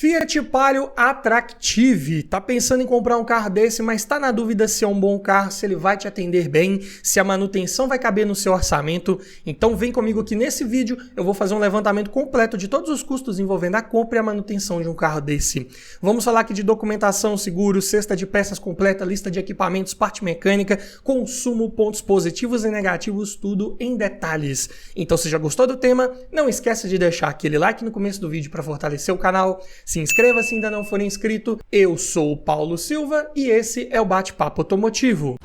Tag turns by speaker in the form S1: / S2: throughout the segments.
S1: Fiat Palio Attractive. Tá pensando em comprar um carro desse, mas tá na dúvida se é um bom carro, se ele vai te atender bem, se a manutenção vai caber no seu orçamento? Então vem comigo que nesse vídeo eu vou fazer um levantamento completo de todos os custos envolvendo a compra e a manutenção de um carro desse. Vamos falar aqui de documentação, seguro, cesta de peças completa, lista de equipamentos, parte mecânica, consumo, pontos positivos e negativos, tudo em detalhes. Então se já gostou do tema, não esqueça de deixar aquele like no começo do vídeo para fortalecer o canal. Se inscreva se ainda não for inscrito. Eu sou o Paulo Silva e esse é o Bate-Papo Automotivo.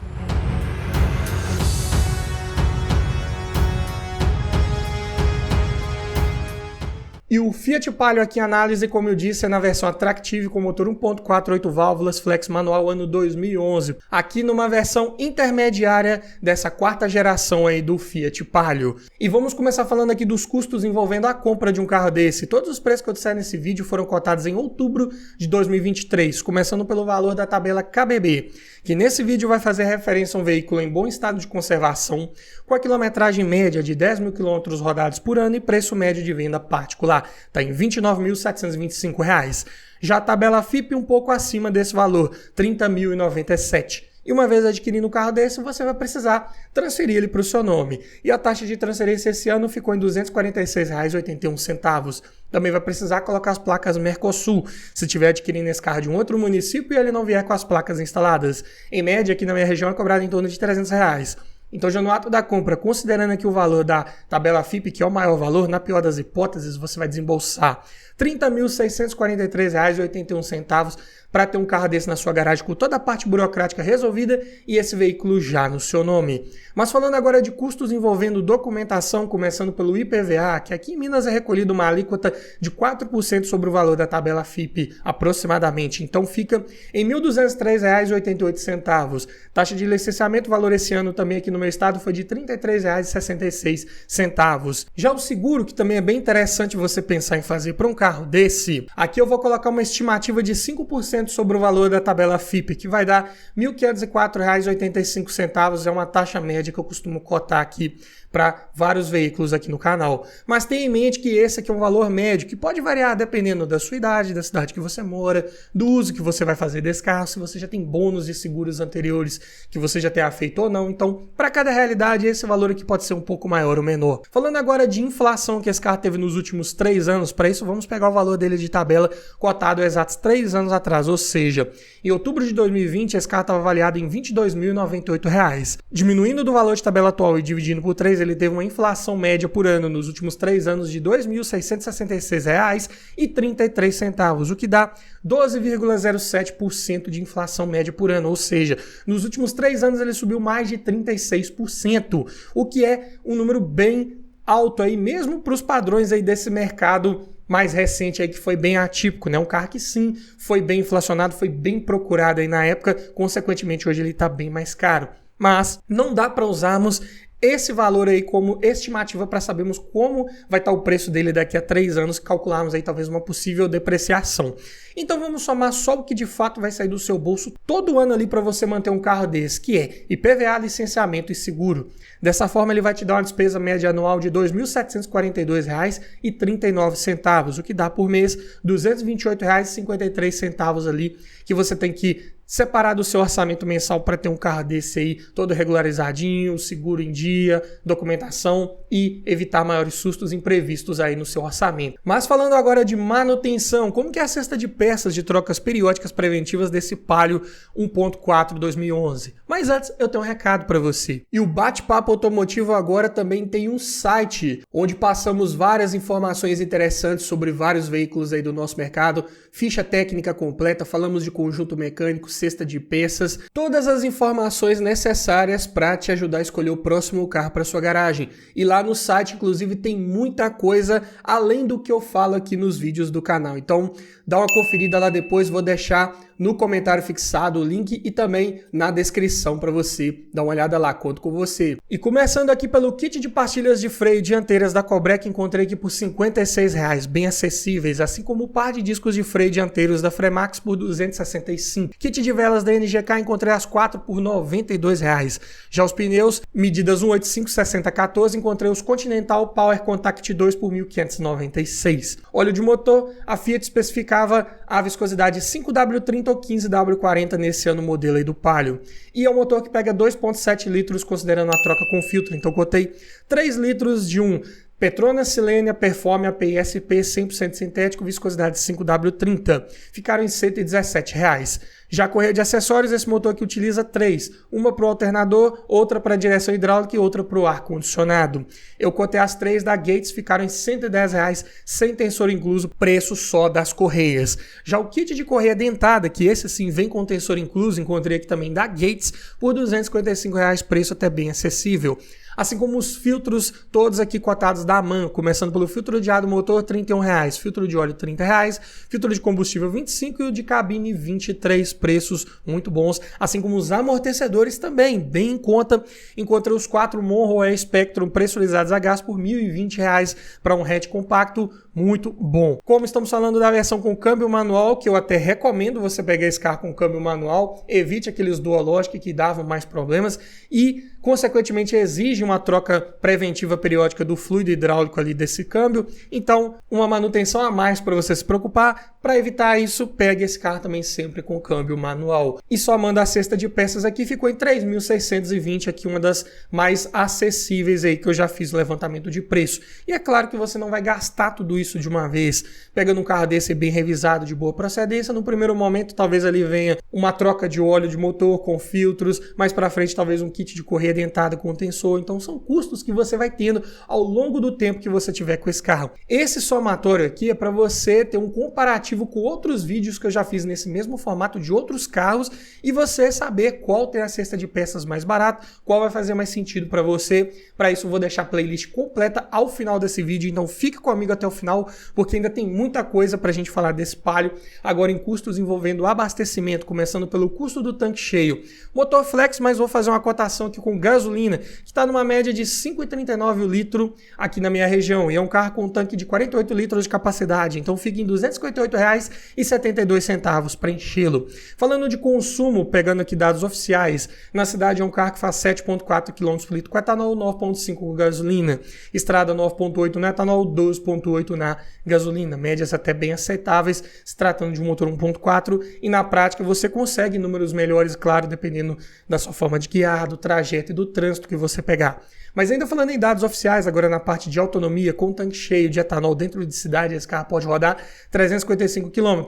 S1: E o Fiat Palio aqui em análise, como eu disse, é na versão Attractive com motor 1.4, 8 válvulas, flex manual ano 2011. Aqui numa versão intermediária dessa quarta geração aí do Fiat Palio. E vamos começar falando aqui dos custos envolvendo a compra de um carro desse. Todos os preços que eu disser nesse vídeo foram cotados em outubro de 2023, começando pelo valor da tabela KBB, que nesse vídeo vai fazer referência a um veículo em bom estado de conservação, com a quilometragem média de 10 mil quilômetros rodados por ano e preço médio de venda particular. Está em R$ 29.725. Já a tabela FIP um pouco acima desse valor, R$ 30.097. E uma vez adquirindo um carro desse, você vai precisar transferir ele para o seu nome. E a taxa de transferência esse ano ficou em R$ 246,81. Também vai precisar colocar as placas Mercosul, se estiver adquirindo esse carro de um outro município e ele não vier com as placas instaladas. Em média, aqui na minha região é cobrado em torno de R$ 300. Então, já no ato da compra, considerando aqui o valor da tabela FIP, que é o maior valor, na pior das hipóteses, você vai desembolsar R$ 30.643,81 para ter um carro desse na sua garagem com toda a parte burocrática resolvida e esse veículo já no seu nome. Mas falando agora de custos envolvendo documentação, começando pelo IPVA, que aqui em Minas é recolhido uma alíquota de 4% sobre o valor da tabela FIP, aproximadamente. Então fica em R$ 1.203,88. Taxa de licenciamento, valor esse ano também aqui no meu estado foi de R$ 33,66. Já o seguro, que também é bem interessante você pensar em fazer para um carro desse, aqui eu vou colocar uma estimativa de 5% sobre o valor da tabela FIP, que vai dar R$ 1.504,85, é uma taxa média que eu costumo cotar aqui para vários veículos aqui no canal. Mas tenha em mente que esse aqui é um valor médio, que pode variar dependendo da sua idade, da cidade que você mora, do uso que você vai fazer desse carro, se você já tem bônus de seguros anteriores que você já tenha feito ou não. Então, para cada realidade, esse valor aqui pode ser um pouco maior ou menor. Falando agora de inflação que esse carro teve nos últimos 3 anos, para isso vamos pegar o valor dele de tabela cotado exatos 3 anos atrás, ou seja, em outubro de 2020, esse carro estava avaliado em R$ 22.098. Diminuindo do valor de tabela atual e dividindo por 3, ele teve uma inflação média por ano nos últimos 3 anos de R$ 2.666,33, o que dá 12,07% de inflação média por ano, ou seja, nos últimos 3 anos ele subiu mais de 36%, o que é um número bem alto aí, mesmo para os padrões aí desse mercado mais recente aí que foi bem atípico, né? Um carro que sim, foi bem inflacionado, foi bem procurado aí na época, consequentemente hoje ele está bem mais caro. Mas não dá para usarmos esse valor aí como estimativa para sabermos como vai estar o preço dele daqui a 3 anos, calcularmos aí talvez uma possível depreciação. Então vamos somar só o que de fato vai sair do seu bolso todo ano ali para você manter um carro desse, que é IPVA, licenciamento e seguro. Dessa forma ele vai te dar uma despesa média anual de R$ 2.742,39, o que dá por mês R$ 228,53 ali que você tem que separar do seu orçamento mensal para ter um carro desse aí todo regularizadinho, seguro em dia, documentação e evitar maiores sustos imprevistos aí no seu orçamento. Mas falando agora de manutenção, como que é a cesta de peças de trocas periódicas preventivas desse Palio 1.4 2011? Mas antes eu tenho um recado para você. E o Bate-Papo Automotivo agora também tem um site onde passamos várias informações interessantes sobre vários veículos aí do nosso mercado, ficha técnica completa, falamos de conjunto mecânico, cesta de peças, todas as informações necessárias para te ajudar a escolher o próximo carro para sua garagem. E lá no site, inclusive, tem muita coisa além do que eu falo aqui nos vídeos do canal. Então, dá uma conferida lá depois, vou deixar no comentário fixado o link e também na descrição para você dar uma olhada lá, conto com você. E começando aqui pelo kit de pastilhas de freio dianteiras da Cobrec, encontrei aqui por R$ 56,00, bem acessíveis, assim como o par de discos de freio dianteiros da Fremax por R$ 265. Kit de velas da NGK encontrei as 4 por R$ 92,00. Já os pneus, medidas 185/60/14, encontrei os Continental Power Contact 2 por R$ 1.596. Óleo de motor, a Fiat especificava a viscosidade 5W30 ou 15W40 nesse ano modelo aí do Palio. E é um motor que pega 2,7 litros considerando a troca com filtro, então cotei 3 litros de um Petronas Silenia Perform API SP 100% sintético, viscosidade 5W30. Ficaram em R$ 117,00. Já a correia de acessórios, esse motor aqui utiliza 3. Uma para o alternador, outra para a direção hidráulica e outra para o ar-condicionado. Eu cotei as 3 da Gates, ficaram em R$ 110,00, sem tensor incluso, preço só das correias. Já o kit de correia dentada, que esse sim vem com tensor incluso, encontrei aqui também da Gates, por R$ 255,00, preço até bem acessível. Assim como os filtros, todos aqui cotados da MAN, começando pelo filtro de ar do motor, R$ 31,00, filtro de óleo, R$ 30,00, filtro de combustível, R$ 25,00 e o de cabine, R$ 23,00, preços muito bons, assim como os amortecedores também, bem em conta. Encontrei os 4 Monroe Spectrum pressurizados a gás por R$ 1.020 para um hatch compacto, muito bom. Como estamos falando da versão com câmbio manual, que eu até recomendo você pegar esse carro com câmbio manual, evite aqueles Dualogic que davam mais problemas e, consequentemente, exige uma troca preventiva periódica do fluido hidráulico ali desse câmbio. Então, uma manutenção a mais para você se preocupar. Para evitar isso, pegue esse carro também sempre com câmbio manual. E somando a cesta de peças aqui, ficou em 3.620, aqui uma das mais acessíveis aí que eu já fiz o levantamento de preço. E é claro que você não vai gastar tudo isso de uma vez. Pegando um carro desse bem revisado, de boa procedência, no primeiro momento talvez ali venha uma troca de óleo de motor com filtros, mais para frente talvez um kit de correia dentada com tensor. Então são custos que você vai tendo ao longo do tempo que você tiver com esse carro. Esse somatório aqui é para você ter um comparativo com outros vídeos que eu já fiz nesse mesmo formato de outros carros e você saber qual tem a cesta de peças mais barata, qual vai fazer mais sentido para você. Para isso eu vou deixar a playlist completa ao final desse vídeo, então fique comigo até o final, porque ainda tem muita coisa para a gente falar desse Palio. Agora em custos envolvendo abastecimento, começando pelo custo do tanque cheio. Motor flex, mas vou fazer uma cotação aqui com gasolina, que está numa média de R$ 5,39 o litro aqui na minha região. E é um carro com um tanque de 48 litros de capacidade, então fica em R$ 258,72 para enchê-lo. Falando de consumo, pegando aqui dados oficiais, na cidade é um carro que faz 7,4 km por litro com etanol, 9,5 com gasolina. Estrada 9,8 no etanol, 12,8 na gasolina. Médias até bem aceitáveis, se tratando de um motor 1,4, e na prática você consegue números melhores, claro, dependendo da sua forma de guiar, do trajeto e do trânsito que você pegar. Mas ainda falando em dados oficiais, agora na parte de autonomia, com tanque cheio de etanol dentro de cidade, esse carro pode rodar 355 km,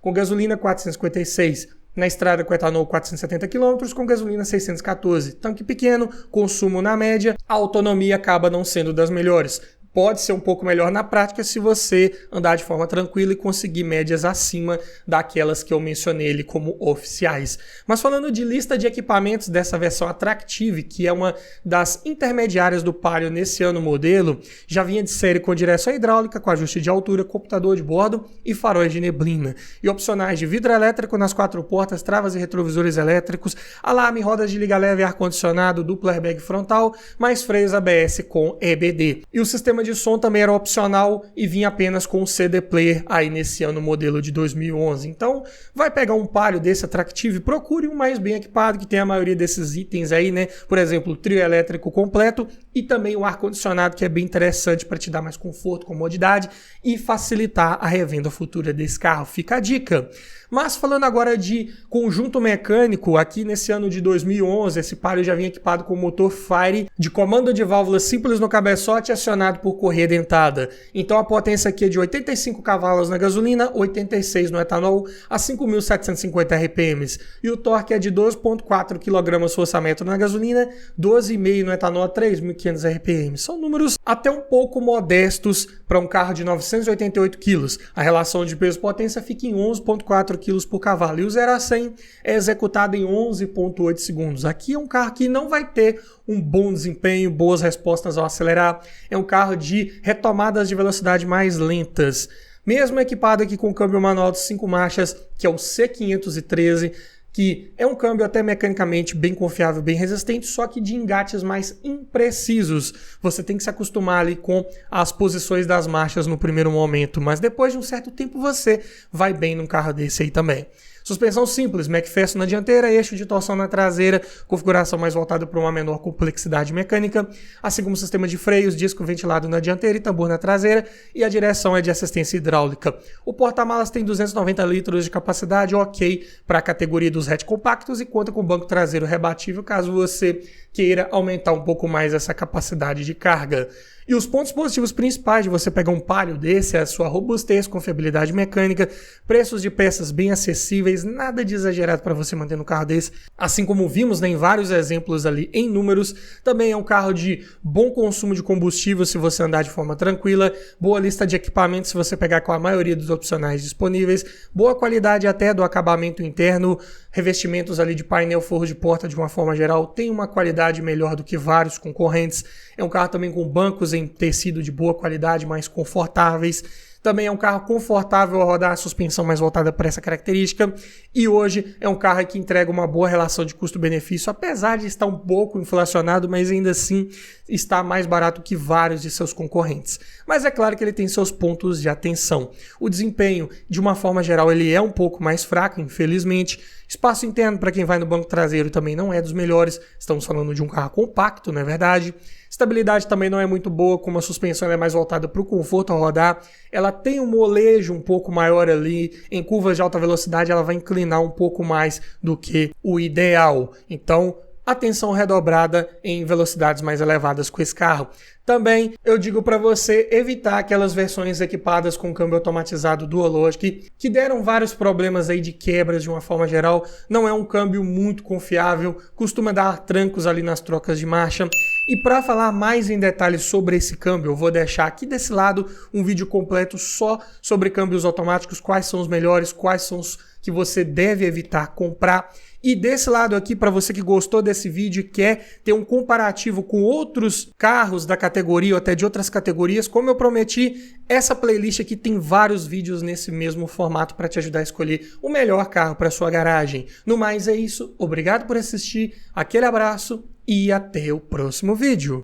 S1: com gasolina 456 na estrada com etanol 470 km, com gasolina 614. Tanque pequeno, consumo na média, a autonomia acaba não sendo das melhores. Pode ser um pouco melhor na prática se você andar de forma tranquila e conseguir médias acima daquelas que eu mencionei ali como oficiais. Mas falando de lista de equipamentos dessa versão Attractive, que é uma das intermediárias do Palio nesse ano modelo, já vinha de série com direção hidráulica, com ajuste de altura, computador de bordo e faróis de neblina. E opcionais de vidro elétrico nas 4 portas, travas e retrovisores elétricos, alarme, rodas de liga leve, ar-condicionado, duplo airbag frontal, mais freios ABS com EBD. E o sistema de som também era opcional e vinha apenas com o CD player aí nesse ano modelo de 2011. Então, vai pegar um Palio desse Attractive, procure um mais bem equipado, que tem a maioria desses itens aí, né? Por exemplo, o trio elétrico completo e também o ar-condicionado, que é bem interessante para te dar mais conforto, comodidade e facilitar a revenda futura desse carro. Fica a dica. Mas falando agora de conjunto mecânico, aqui nesse ano de 2011, esse Palio já vinha equipado com motor Fire de comando de válvulas simples no cabeçote acionado por correia dentada. Então a potência aqui é de 85 cavalos na gasolina, 86 no etanol, a 5.750 RPM. E o torque é de 12,4 kgfm na gasolina, 12,5 no etanol, a 3.500 RPM. São números até um pouco modestos para um carro de 988 kg. A relação de peso-potência fica em 11,4 kg por cavalo. E o 0 a 100 é executado em 11,8 segundos. Aqui é um carro que não vai ter um bom desempenho, boas respostas ao acelerar. É um carro de retomadas de velocidade mais lentas. mesmo equipado aqui com câmbio manual de 5 marchas, que é o C513, que é um câmbio até mecanicamente bem confiável, bem resistente, só que de engates mais imprecisos. Você tem que se acostumar ali com as posições das marchas no primeiro momento, mas depois de um certo tempo você vai bem num carro desse aí também. Suspensão simples, McPherson na dianteira, eixo de torção na traseira, configuração mais voltada para uma menor complexidade mecânica, assim como sistema de freios, disco ventilado na dianteira e tambor na traseira, e a direção é de assistência hidráulica. O porta-malas tem 290 litros de capacidade, ok para a categoria dos hatch compactos, e conta com banco traseiro rebatível caso você queira aumentar um pouco mais essa capacidade de carga. E os pontos positivos principais de você pegar um Palio desse é a sua robustez, confiabilidade mecânica, preços de peças bem acessíveis, nada de exagerado para você manter no carro desse. Assim como vimos, né, em vários exemplos ali em números, também é um carro de bom consumo de combustível se você andar de forma tranquila, boa lista de equipamentos se você pegar com a maioria dos opcionais disponíveis, boa qualidade até do acabamento interno, revestimentos ali de painel, forro de porta de uma forma geral, tem uma qualidade melhor do que vários concorrentes. É um carro também com bancos em tecido de boa qualidade, mais confortáveis. Também é um carro confortável a rodar, a suspensão mais voltada para essa característica. E hoje é um carro que entrega uma boa relação de custo-benefício, apesar de estar um pouco inflacionado, mas ainda assim está mais barato que vários de seus concorrentes. Mas é claro que ele tem seus pontos de atenção. O desempenho, de uma forma geral, ele é um pouco mais fraco, infelizmente. Espaço interno para quem vai no banco traseiro também não é dos melhores. Estamos falando de um carro compacto, não é verdade? Estabilidade também não é muito boa, como a suspensão é mais voltada para o conforto ao rodar. Ela tem um molejo um pouco maior ali. Em curvas de alta velocidade ela vai inclinar um pouco mais do que o ideal. Então, atenção redobrada em velocidades mais elevadas com esse carro. Também eu digo para você evitar aquelas versões equipadas com câmbio automatizado Dual Logic que deram vários problemas aí de quebras de uma forma geral. Não é um câmbio muito confiável, costuma dar trancos ali nas trocas de marcha. E para falar mais em detalhes sobre esse câmbio, eu vou deixar aqui desse lado um vídeo completo só sobre câmbios automáticos, quais são os melhores, quais são os que você deve evitar comprar. E desse lado aqui, para você que gostou desse vídeo e quer ter um comparativo com outros carros da categoria ou até de outras categorias, como eu prometi, essa playlist aqui tem vários vídeos nesse mesmo formato para te ajudar a escolher o melhor carro para sua garagem. No mais é isso, obrigado por assistir, aquele abraço e até o próximo vídeo.